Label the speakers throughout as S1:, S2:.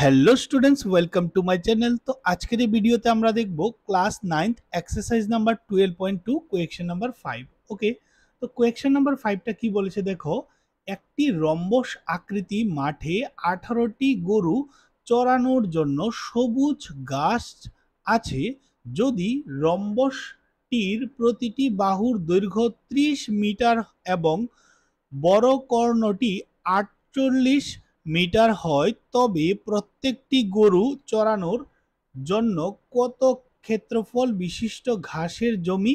S1: Hello students, welcome to my channel. তো আজকের এই ভিডিওতে আমরা দেখব class 9th exercise number 12.2 question number 5। ওকে, তো কোয়েকশন নাম্বার 5টা কি বলেছে দেখো। একটি রম্বস আকৃতি মাঠে 18টি গরু চরানোর জন্য সবুজ ঘাস আছে। যদি রম্বসটির প্রতিটি বাহুর দৈর্ঘ্য 30 মিটার এবং বড় কর্ণটি 48 মিটার হয়, তবে প্রত্যেকটি গরু চরানোর জন্য কত ক্ষেত্রফল বিশিষ্ট ঘাসের জমি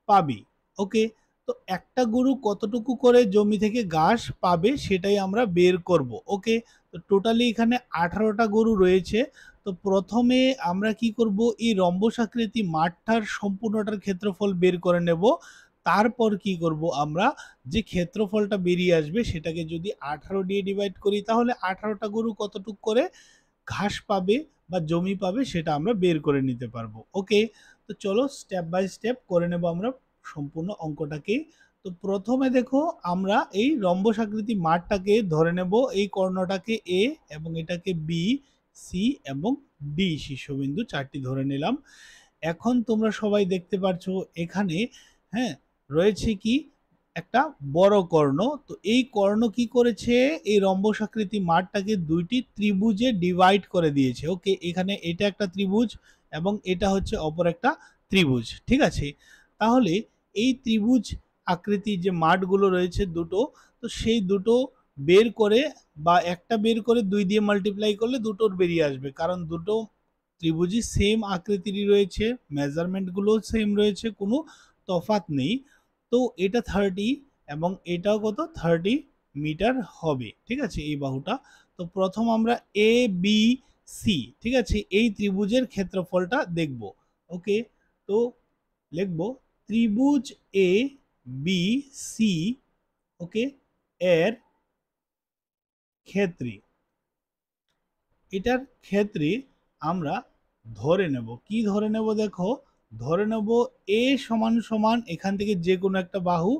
S1: পাবে। ওকে, তো একটা গরু কতটুকু করে জমি থেকে ঘাস পাবে সেটাই আমরা বের করব। ওকে, তো টোটালি এখানে 18টা গরু রয়েছে। তো প্রথমে আমরা কি করব, এই রম্বস আকৃতি মাঠটার সম্পূর্ণটার ক্ষেত্রফল বের করে নেব। তারপর কি করব, আমরা যে ক্ষেত্রফলটা বেরিয়ে আসবে সেটাকে যদি 18 দিয়ে ডিভাইড করি তাহলে 18টা গরু কতটুক করে ঘাস পাবে বা জমি পাবে সেটা আমরা বের করে নিতে পারবো। ওকে, তো চলো স্টেপ বাই স্টেপ করে নেব আমরা সম্পূর্ণ অঙ্কটাকে। তো প্রথমে দেখো, আমরা এই রম্বস আকৃতি মাঠটাকে ধরে নেব, এই কর্ণটাকে এ এবং এটাকে বি, সি এবং ডি শীর্ষবিন্দু চারটি ধরে নিলাম। এখন তোমরা সবাই দেখতে পাচ্ছ এখানে, হ্যাঁ, রয়েছে কি একটা বড় কর্ণ। তো এই কর্ণ কি করেছে, এই রম্বস আকৃতি মাঠটাকে দুইটি ত্রিভুজে ডিভাইড করে দিয়েছে। ওকে, এখানে এটা একটা ত্রিভুজ এবং এটা হচ্ছে অপর একটা ত্রিভুজ। ঠিক আছে, তাহলে এই ত্রিভুজ আকৃতির যে মাঠগুলো রয়েছে দুটো, তো সেই দুটো বের করে বা একটা বের করে দুই দিয়ে মাল্টিপ্লাই করলে দুটোর বেরিয়ে আসবে, কারণ দুটো ত্রিভুজই সেম আকৃতিরই রয়েছে, মেজারমেন্টগুলো সেম রয়েছে, কোনো তফাৎ নেই। তো এটা 30 এবং এটাও কত 30 মিটার হবে। ঠিক আছে, এই বাহুটা। তো প্রথম আমরা এ বি সি, ঠিক আছে, এই ত্রিভুজের ক্ষেত্রফলটা দেখব। ওকে, তো লিখব ত্রিভুজ এ বি সি, ওকে, এর ক্ষেত্রে, এটার ক্ষেত্রে আমরা ধরে নেব, কি ধরে নেব দেখো, ধরে নেব এ সমান সমান এখান থেকে যে কোনো একটা বাহু।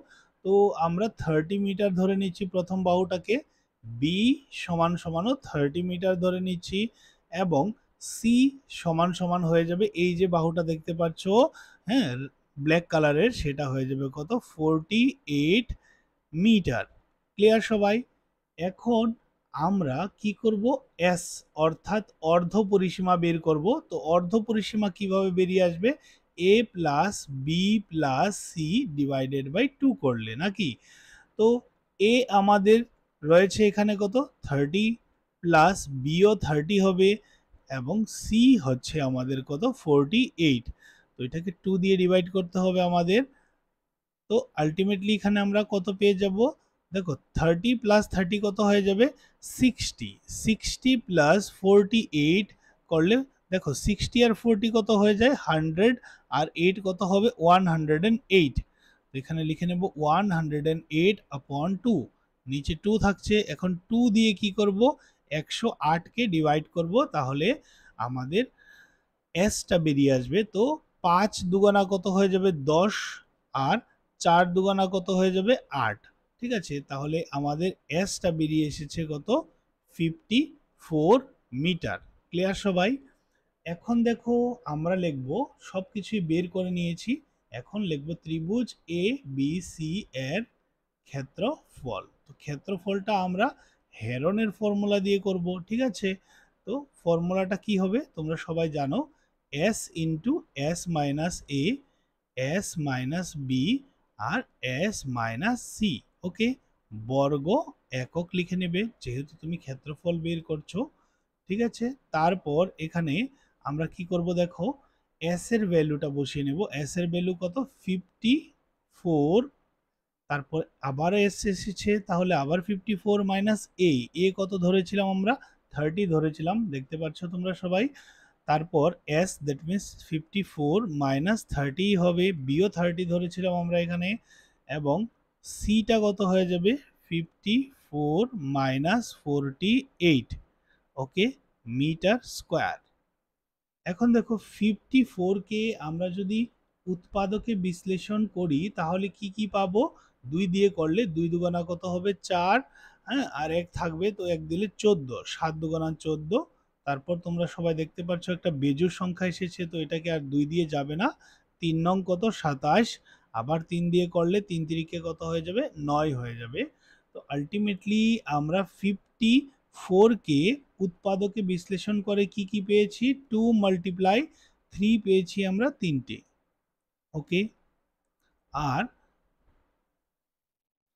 S1: তো আমরা 30 মিটার ধরে নিচ্ছি প্রথম বাহুটাকে, বি সমান সমানও 30 মিটার ধরে নিচ্ছি এবং সি সমান সমান হয়ে যাবে এই যে বাহুটা দেখতে পাচ্ছ, হ্যাঁ, ব্ল্যাক কালারের, সেটা হয়ে যাবে কত 48 মিটার। ক্লিয়ার সবাই? এখন আমরা কি করব, এস অর্থাৎ অর্ধ পরিসীমা বের করব। তো অর্ধ পরিসীমা কিভাবে বেরিয়ে আসবে, A plus B plus C divided by 2 করলে নাকি। তো এ আমাদের রয়েছে এখানে কত 30 প্লাস বিও 30 হবে এবং সি হচ্ছে আমাদের কত 48। তো এটাকে 2 দিয়ে ডিভাইড করতে হবে আমাদের। তো আলটিমেটলি এখানে আমরা কত পেয়ে যাব, দেখো 30 প্লাস 30 কত হয়ে যাবে 60, 60 প্লাস 48 করলে দেখো 60 আর 40 কত হয়ে যায় 100, আর 8 কত হবে 108। তো এখানে লিখে নেব 108 আপন 2, নিচে 2 থাকছে। এখন 2 দিয়ে কি করব, 108 কে ডিভাইড করব, তাহলে আমাদের এসটা বেরিয়ে আসবে। তো 5 দুগুণা কত হয়ে যাবে 10, আর 4 দুগুণা কত হয়ে যাবে 8। ঠিক আছে, তাহলে আমাদের এসটা বেরিয়ে এসেছে কত 54 মিটার। ক্লিয়ার সবাই? এখন দেখো আমরা লিখব, সব কিছুই বের করে নিয়েছি, এখন লিখব ত্রিভুজ এ বি সি এর ক্ষেত্রফল। তো ক্ষেত্রফলটা আমরা হেরনের ফর্মুলা দিয়ে করব। ঠিক আছে, তো ফর্মুলাটা কি হবে তোমরা সবাই জানো, এস ইন্টু এস মাইনাস এ, এস মাইনাস বি আর এস মাইনাস সি। ওকে, বর্গ একক লিখে নেবে যেহেতু তুমি ক্ষেত্রফল বের করছো। ঠিক আছে, তারপর এখানে আমরা কি করব দেখো, এস এর ভ্যালুটা বসিয়ে নেব। এস এর ভ্যালু কত 54, তারপর আবার এস এসেছে, তাহলে আবার 54 মাইনাস এ কত ধরেছিলাম আমরা 30 ধরেছিলাম, দেখতে পাচ্ছ তোমরা সবাই। তারপর এস দ্যাট মিনস 54 মাইনাস 30 হবে, বিও 30 ধরেছিলাম আমরা এখানে, এবং সিটা কত হয়ে যাবে 54 মাইনাস 48, ওকে, মিটার স্কোয়ার। এখন দেখো 54 কে আমরা যদি উৎপাদকে বিশ্লেষণ করি তাহলে কি কি পাবো, 2 দিয়ে করলে 2 দুগুণা কত হবে 4, হ্যাঁ, আর 1 থাকবে, তো 1 দিলে 14, 7 দুগুণা 14, তারপর তোমরা সবাই দেখতে পাচ্ছ একটা বেজোড় সংখ্যা এসেছে, তো এটাকে আর 2 দিয়ে যাবে না। 3 নং কত 27, আবার 3 দিয়ে করলে 3 তিরিকে কত হয়ে যাবে 9 হয়ে যাবে। তো আলটিমেটলি আমরা 54 কে উৎপাদকে বিশ্লেষণ করে কি কি পেয়েছি, 2 মাল্টিপ্লাই 3 পেয়েছি আমরা 3টে। ওকে, আর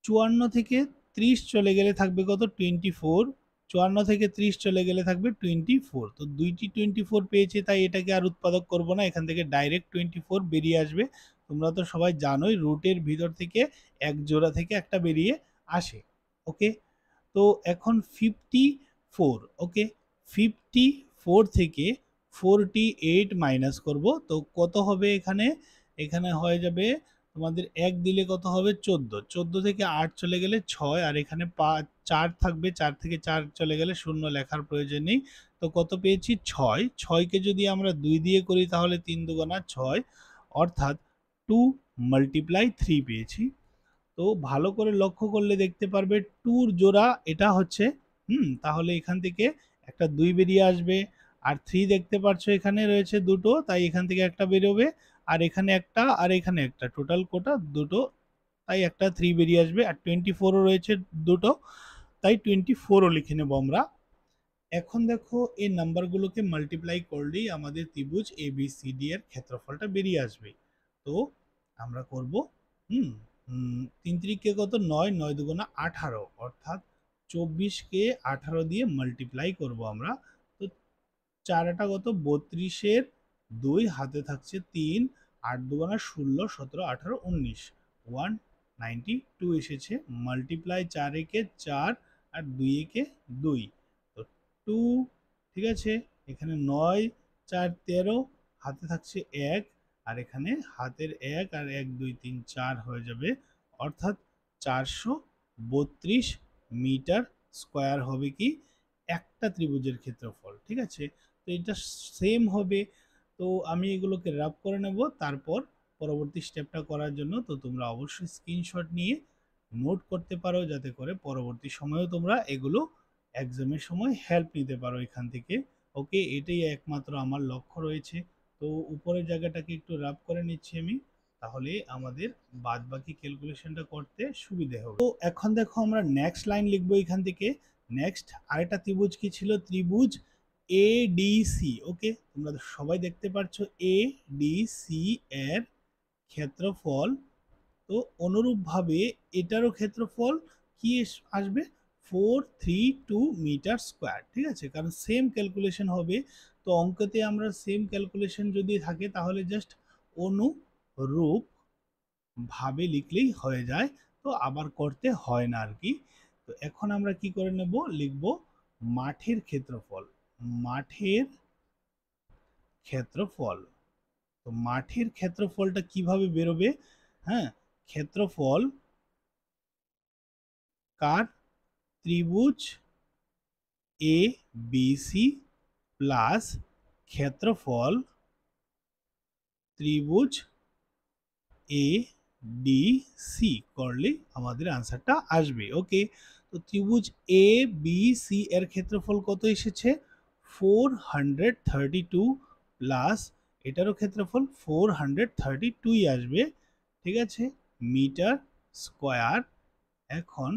S1: 54 থেকে 30 চলে গেলে থাকবে কত 24। 54 থেকে 30 চলে গেলে থাকবে 24। তো দুইটি 24 পেয়েছে, তাই এটাকে আর উৎপাদক করব না, এখান থেকে ডাইরেক্ট 24 বেরিয়ে আসবে। তোমরা তো সবাই জানোই রুটের ভিতর থেকে এক জোড়া থেকে একটা বেরিয়ে আসে। ওকে, তো এখন 54, ওকে, 54 থেকে 48 মাইনাস করব, তো কত হবে এখানে, এখানে হয়ে যাবে তোমাদের 1 দিলে কত হবে 14, 14 থেকে 8 চলে গেলে 6, আর এখানে 4 থাকবে, 4 থেকে 4 চলে গেলে শূন্য লেখার প্রয়োজন নেই। তো কত পেয়েছি 6, 6কে যদি আমরা 2 দিয়ে করি তাহলে 3 দুগুণা 6, অর্থাৎ 2 মাল্টিপ্লাই 3 পেয়েছি। তো ভালো করে লক্ষ্য করলে দেখতে পারবে টুর জোড়া এটা হচ্ছে, তাহলে এখান থেকে একটা 2 বেরিয়ে আসবে, আর 3 দেখতে পাচ্ছ এখানে রয়েছে দুটো, তাই এখান থেকে একটা বেরোবে, আর এখানে একটা আর এখানে একটা, টোটাল কোটা দুটো, তাই একটা 3 বেরিয়ে আসবে, আর 24ও রয়েছে দুটো, তাই 24ও লিখে নেব আমরা। এখন দেখো এই নাম্বারগুলোকে মাল্টিপ্লাই করলেই আমাদের ত্রিভুজ ABCD এর ক্ষেত্রফলটা বেরিয়ে আসবে। তো আমরা করব, হুম 3 তিরিকে কত 9, 9 দুগুণা 18, অর্থাৎ 24কে 18 দিয়ে মাল্টিপ্লাই করব আমরা। তো 4 আটা কত 32-এর 2, হাতে থাকছে 3, 8 দুগুণা 16, 17, 18, 19, 192 এসেছে। মাল্টিপ্লাই 4 একে 4 আর 2 একে 2, তো 2, ঠিক আছে। এখানে 9, 4, 13, হাতে থাকছে 1, আর এখানে হাতের 1 আর 1, 2, 3, 4 হয়ে যাবে, অর্থাৎ 432 মিটার স্কোয়ার হবে কি একটা ত্রিভুজের ক্ষেত্রফল। ঠিক আছে, তো এটা সেম হবে। তো আমি এগুলোকে রাব করে নেব, তারপর পরবর্তী স্টেপটা করার জন্য তো তোমরা অবশ্যই স্ক্রিনশট নিয়ে নোট করতে পারো, যাতে করে পরবর্তী সময়েও তোমরা এগুলো এক্সামের সময় হেল্প নিতে পারো এখান থেকে। ওকে, এটাই একমাত্র আমার লক্ষ্য রয়েছে। তো উপরের জায়গাটাকে একটু রাব করে নিচ্ছি আমি, তাহলে আমাদের বাদ বাকি ক্যালকুলেশনটা করতে সুবিধা হবে। তো এখন দেখো আমরা নেক্সট লাইন লিখবো এখান থেকে। নেক্সট আরেকটা ত্রিভুজ কি ছিল, ত্রিভুজ ADC। ওকে, তোমরা সবাই দেখতে পাচ্ছ ADC এর ক্ষেত্রফল, তো অনুরূপভাবে এটারও ক্ষেত্রফল কি আসবে 432 মিটার স্কোয়ার। ঠিক আছে, কারণ সেম ক্যালকুলেশন হবে। তো অঙ্কতে আমরা সেম ক্যালকুলেশন যদি থাকে তাহলে জাস্ট অনুরূপ ভাবে লিখলেই হয়ে যায়, তো আবার করতে হয় না আর কি। তো এখন আমরা কি করে নেব, লিখব মাঠের ক্ষেত্রফল। মাঠের ক্ষেত্রফল, তো মাঠের ক্ষেত্রফলটা কিভাবে বেরোবে, হ্যাঁ, ক্ষেত্রফল কার, ত্রিভুজ ABC প্লাস ক্ষেত্রফল ত্রিভুজ ADC করলে আমাদের আনসারটা আসবে। ওকে, তো ত্রিভুজ ABC এর ক্ষেত্রফল কত এসেছে 432 প্লাস এটারও ক্ষেত্রফল 432ই আসবে। ঠিক আছে, মিটার স্কোয়ার। এখন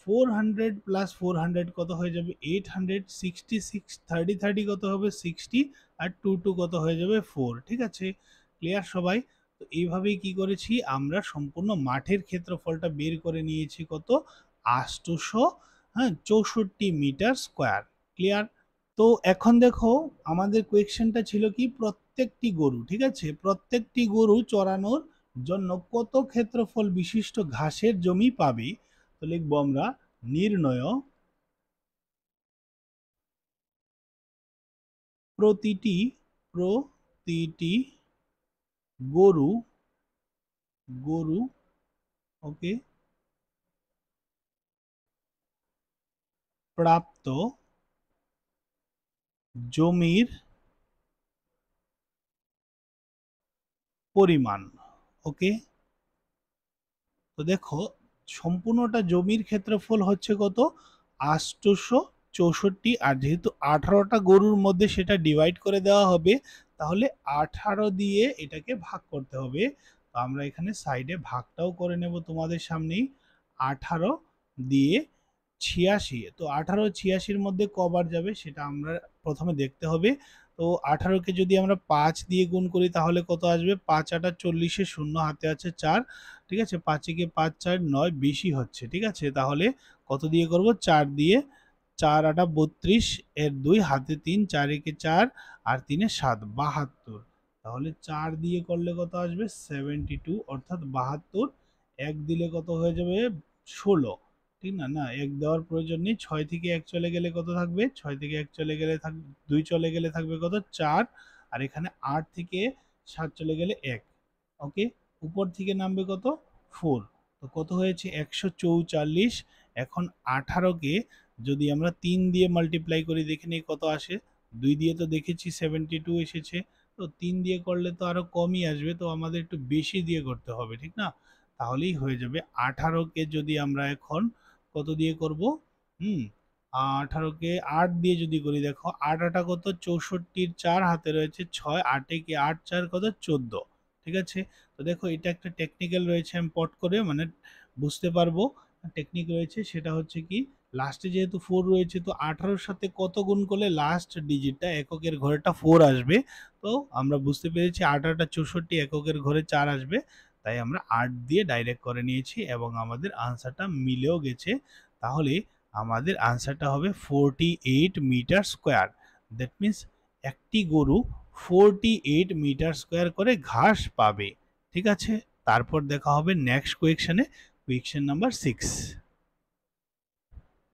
S1: 400 প্লাস 400 কত হয়ে যাবে 800, 66, 30 30 কত হবে 60, আর 2 2 কত হয়ে যাবে 4। ঠিক আছে, ক্লিয়ার সবাই? তো এইভাবেই কি করেছি আমরা সম্পূর্ণ মাঠের ক্ষেত্রফলটা বের করে নিয়েছি কত 864 মিটার স্কোয়ার। ক্লিয়ার? তো এখন দেখো আমাদের কোয়েশ্চেনটা ছিল কি প্রত্যেকটি গরু, ঠিক আছে, প্রত্যেকটি গরু চড়ানোর জন্য কত ক্ষেত্রফল বিশিষ্ট ঘাসের জমি পাবে। তো লিখবো আমরা নির্ণয় প্রতিটি প্রতিটি গরু গরু ওকে প্রাপ্ত জমির পরিমাণ। ওকে, তো দেখো সম্পূর্ণটা জমির ক্ষেত্রফল হচ্ছে কত 864 64, আর যেহেতু 18টা গরুর মধ্যে সেটা ডিভাইড করে দেওয়া হবে, তাহলে 18 দিয়ে এটাকে ভাগ করতে হবে। তো আমরা এখানে সাইডে ভাগটাও করে নেব তোমাদের সামনেই। 18 দিয়ে 86, তো 18 86-র মধ্যে কবার যাবে সেটা আমরা প্রথমে দেখতে হবে। তো 18কে যদি আমরা 5 দিয়ে গুণ করি তাহলে কত আসবে? 5 8 40, শূন্য হাতে আছে 4, ঠিক আছে, 5 একে 5 4 9, 20ই হচ্ছে, ঠিক আছে। তাহলে কত দিয়ে করব? 4 দিয়ে। 4 8 32, এর 2 হাতে 3, 4 একে 4 আর 3 এ 7, 72। তাহলে 4 দিয়ে করলে কত আসবে? 72, অর্থাৎ 72। 1 দিলে কত হয়ে যাবে? 16, ঠিক না? না, 1 দেওয়ার প্রয়োজন নেই। 6 থেকে 1 চলে গেলে কত থাকবে? 6 থেকে 1 চলে গেলে 2 চলে গেলে থাকবে কত? 4, আর এখানে 8 থেকে 7 চলে গেলে 1। ওকে, উপর থেকে নামবে কত? 4। তো কত হয়েছে? 144। এখন 18কে যদি আমরা 3 দিয়ে মাল্টিপ্লাই করি, দেখে নিই কত আসে। 2 দিয়ে তো দেখেছি 72 এসেছে, তো 3 দিয়ে করলে তো আরো কমই আসবে, তো আমাদের একটু বেশি দিয়ে করতে হবে, ঠিক না? তাহলেই হয়ে যাবে। 18কে যদি আমরা এখন কত দিয়ে করব? হুম 18কে 8 দিয়ে যদি করি, দেখো 8 8 কত? 64, 4 হাতে রয়েছে 6, 8 কি 8 4 কত? 14, ঠিক আছে। তো দেখো এটা একটা টেকনিক্যাল রয়েছে, আমি পট করে মানে বুঝতে পারবো। টেকনিক রয়েছে, সেটা হচ্ছে কি, লাস্টে যেহেতু 4 রয়েছে, তো 18-র সাথে কত গুণ করলে লাস্ট ডিজিটটা এককের ঘরেটা 4 আসবে। তো আমরা বুঝতে পেরেছি 8 8 64, এককের ঘরে 4 আসবে, তাই আমরা 8 দিয়ে ডাইরেক্ট করে নিয়েছি এবং আমাদের আনসারটা মিলেও গেছে। তাহলে আমাদের আনসারটা হবে 48 মিটার স্কোয়ার। দ্যাট মিন্স একটি গরু 48 মিটার স্কোয়ার করে ঘাস পাবে, ঠিক আছে। তারপর দেখা হবে নেক্সট কোয়েকশনে, কোয়েকশন নাম্বার 6।